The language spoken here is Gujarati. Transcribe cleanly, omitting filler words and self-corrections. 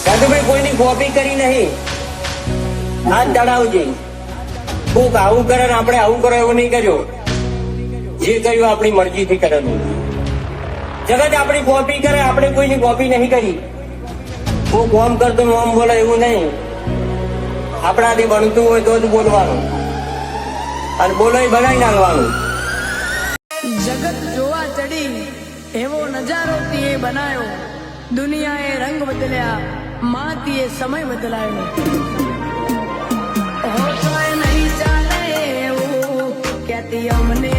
ભાઈ કોઈની કોપી કરી નહીં. હાથ ચડાવજે. કોક આવું કરે ને આપણે આવું કરો એવું નહીં કર્યો. જે કર્યું આપણી મરજીથી કરેલું. જગત આપણી કોપી કરે, આપણે કોઈની કોપી નહીં કરી. કોક ઓમ કરતું ઓમ બોલે એવું નહીં. આપણાથી બનતું હોય તો જ બોલવાનું, અને બોલો બનાવી નાખવાનું. જગત જોવા ચડી એવો નજારો તીએ બનાયો, દુનિયાએ રંગ બદલ્યા, માં તીએ સમય બદલાયો. હોશોય નહીં ચાલે એવું કહેતી અમને